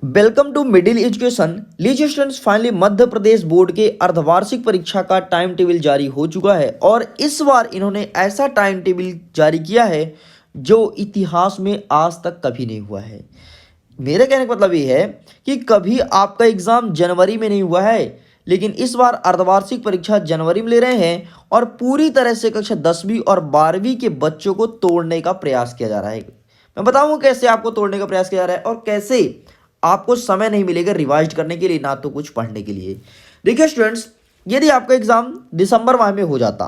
Welcome to middle education. लीजिए students, finally Madhya Pradesh board के अर्धवार्षिक परीक्षा का टाइम टेबल जारी हो चुका है और इस बार इन्होंने ऐसा टाइम टेबल जारी किया है जो इतिहास में आज तक कभी नहीं हुआ है। मेरे कहने का मतलब ये है कि कभी आपका एग्जाम जनवरी में नहीं हुआ है, लेकिन इस बार अर्धवार्षिक परीक्षा जनवरी में ले रहे हैं और पूरी तरह से कक्षा 10वीं और 12वीं के बच्चों को तोड़ने का प्रयास किया जा रहा है। मैं बताऊंगा कैसे आपको तोड़ने का प्रयास किया जा रहा है और कैसे आपको समय नहीं मिलेगा रिवाइज करने के लिए, ना तो कुछ पढ़ने के लिए। देखिए स्टूडेंट्स, यदि आपका एग्जाम दिसंबर माह में हो जाता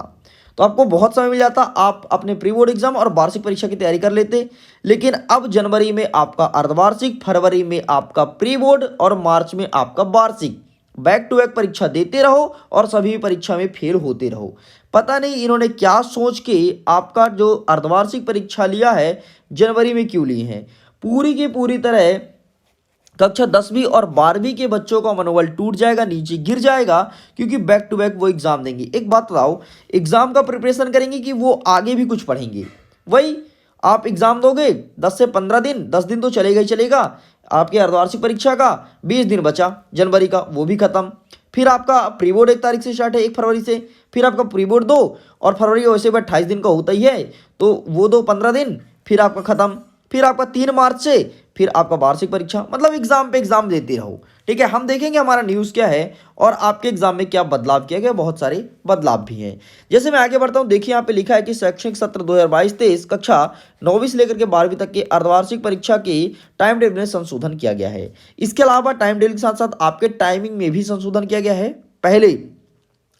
तो आपको बहुत समय मिल जाता, आप अपने प्री बोर्ड एग्जाम और वार्षिक परीक्षा की तैयारी कर लेते। लेकिन अब जनवरी में आपका अर्धवार्षिक, फरवरी में आपका प्री बोर्ड और मार्च में आपका वार्षिक, बैक टू बैक परीक्षा देते रहो और सभी परीक्षा में फेल होते रहो। पता नहीं इन्होंने क्या सोच के आपका जो अर्धवार्षिक परीक्षा लिया है जनवरी में क्यों ली है। पूरी की पूरी तरह कक्षा 10वीं और 12वीं के बच्चों का मनोबल टूट जाएगा, नीचे गिर जाएगा, क्योंकि बैक टू बैक वो एग्जाम देंगे। एक बात बताओ, एग्जाम का प्रिपरेशन करेंगे कि वो आगे भी कुछ पढ़ेंगे? वही आप एग्जाम दोगे 10 से 15 दिन, 10 दिन तो चलेगा ही चलेगा। आपकी अर्धवार्षिक परीक्षा का 20 दिन बचा जनवरी का, वो भी खत्म। फिर आपका प्री बोर्ड 1 तारीख से स्टार्ट है, 1 फरवरी से। फिर आपका प्री बोर्ड 2 और फरवरी का वैसे भी 28 दिन का होता ही है, तो वो 2 15 दिन फिर आपका खत्म। फिर आपका 3 मार्च से फिर आपका वार्षिक परीक्षा, मतलब एग्जाम पे एग्जाम देते रहो। ठीक है, हम देखेंगे हमारा न्यूज़ क्या है और आपके एग्जाम में क्या बदलाव किया गया। बहुत सारे बदलाव भी हैं। जैसे मैं आगे बढ़ता हूं, देखिए यहाँ पे लिखा है कि शैक्षणिक सत्र 2022-23 कक्षा 9वीं से लेकर के 12वीं तक के अर्धवार्षिक परीक्षा के टाइम टेबल में संशोधन किया गया है। इसके अलावा टाइम टेबल के साथ साथ आपके टाइमिंग में भी संशोधन किया गया है। पहले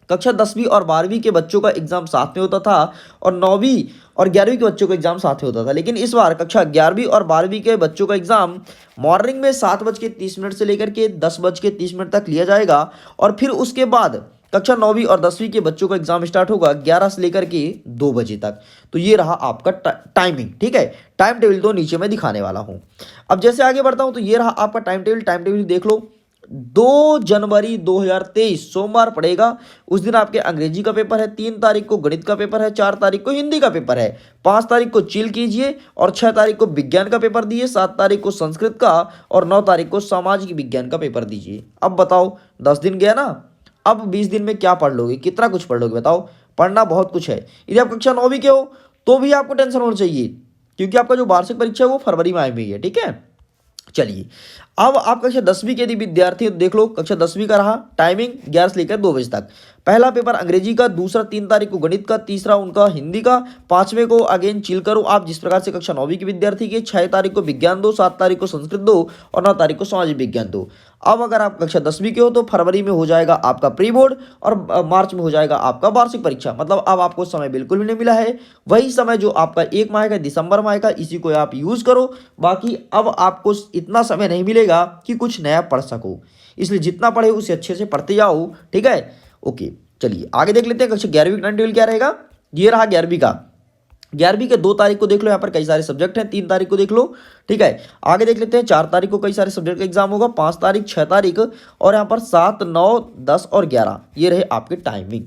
कक्षा 10वीं और 12वीं के बच्चों का एग्जाम साथ में होता था और 9वीं और 11वीं के बच्चों का एग्जाम साथ में होता था, लेकिन इस बार कक्षा 11वीं और 12वीं के बच्चों का एग्जाम मॉर्निंग में 7:30 से लेकर के 10:30 तक लिया जाएगा और फिर उसके बाद कक्षा 9वीं और 10वीं के बच्चों का एग्जाम स्टार्ट होगा 11 से लेकर के 2 बजे तक। तो ये रहा आपका टाइमिंग। ठीक है, टाइम टेबल तो नीचे मैं दिखाने वाला हूँ। अब जैसे आगे बढ़ता हूँ तो ये रहा आपका टाइम टेबल। टाइम टेबल देख लो, 2 जनवरी 2023 सोमवार पड़ेगा। उस दिन आपके अंग्रेजी का पेपर है, 3 तारीख को गणित का पेपर है, 4 तारीख को हिंदी का पेपर है, 5 तारीख को चिल कीजिए और 6 तारीख को विज्ञान का पेपर दिए, 7 तारीख को संस्कृत का और 9 तारीख को सामाजिक विज्ञान का पेपर दीजिए। अब बताओ, 10 दिन गया ना। अब 20 दिन में क्या पढ़ लोगे, कितना कुछ पढ़ लोगे बताओ? पढ़ना बहुत कुछ है। यदि आप कक्षा 9वीं के हो तो भी आपको टेंशन होना चाहिए, क्योंकि आपका जो वार्षिक परीक्षा है वो फरवरी में आई हुई है। ठीक है, चलिए अब आप कक्षा 10वीं के यदि विद्यार्थी देख लो, कक्षा 10वीं का रहा टाइमिंग 11 से लेकर 2 बजे तक। पहला पेपर अंग्रेजी का, दूसरा 3 तारीख को गणित का, तीसरा उनका हिंदी का, 5वें को अगेन चिल करो आप जिस प्रकार से कक्षा 9वीं के विद्यार्थी के, 6 तारीख को विज्ञान दो, 7 तारीख को संस्कृत दो और 9 तारीख को सामाजिक विज्ञान दो। अब अगर आप कक्षा 10वीं के हो तो फरवरी में हो जाएगा आपका प्री बोर्ड और मार्च में हो जाएगा आपका वार्षिक परीक्षा। मतलब अब आपको समय बिल्कुल भी नहीं मिला है। वही समय जो आपका 1 माह का, दिसंबर माह का, इसी को आप यूज करो। बाकी अब आपको इतना समय नहीं मिलेगा कि कुछ नया पढ़ सको, इसलिए जितना पढ़े उसे अच्छे से पढ़ते जाओ। ठीक है, ओके, चलिए आगे देख लेते हैं कक्षा 11वीं का टाइम टेबल क्या रहेगा। ये रहा 11वीं का। 11वीं के 2 तारीख को देख लो, यहाँ पर कई सारे सब्जेक्ट हैं, 3 तारीख को देख लो। ठीक है, आगे देख लेते हैं 4 तारीख को कई सारे सब्जेक्ट का एग्जाम होगा, 5 तारीख, 6 तारीख और यहाँ पर 7, 9, 10 और 11 ये रहे आपके टाइमिंग।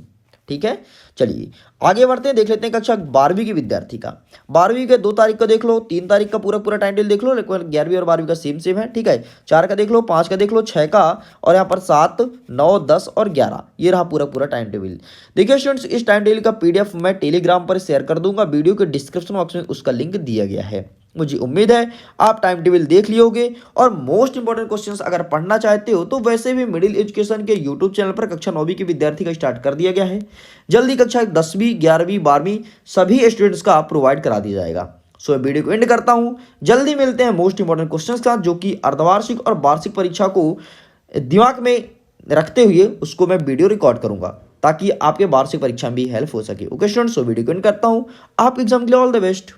ठीक है, चलिए आगे बढ़ते हैं, देख लेते हैं कक्षा 12वीं के विद्यार्थी का। 12वीं के 2 तारीख का देख लो, 3 तारीख का पूरा पूरा टाइम टेबल देख लो, लेकिन 11वीं और 12वीं का सेम है। ठीक है, 4 का देख लो, 5 का देख लो, 6 का और यहाँ पर 7, 9, 10 और 11 ये रहा पूरा पूरा टाइम टेबल। देखिए स्टूडेंट्स, इस टाइम टेबल का PDF मैं टेलीग्राम पर शेयर कर दूंगा, वीडियो के डिस्क्रिप्शन बॉक्स में उसका लिंक दिया गया है। मुझे उम्मीद है आप टाइम टेबल देख लिए होंगे और मोस्ट इंपॉर्टेंट क्वेश्चंस अगर पढ़ना चाहते हो तो वैसे भी मिडिल एजुकेशन के यूट्यूब चैनल पर कक्षा 9वीं के विद्यार्थी का स्टार्ट कर दिया गया है। जल्दी कक्षा 10वीं, 11वीं, 12वीं सभी स्टूडेंट्स का प्रोवाइड करा दिया जाएगा। सो वीडियो को एंड करता हूं, जल्दी मिलते हैं मोस्ट इंपॉर्टेंट क्वेश्चंस का, जो कि अर्धवार्षिक और वार्षिक परीक्षा को दिमाग में रखते हुए उसको मैं वीडियो रिकॉर्ड करूंगा ताकि आपके वार्षिक परीक्षा में भी हेल्प हो सके। ओके स्टूडेंट्स, सो वीडियो को एंड करता हूं। आपके एग्जाम के लिए ऑल द बेस्ट।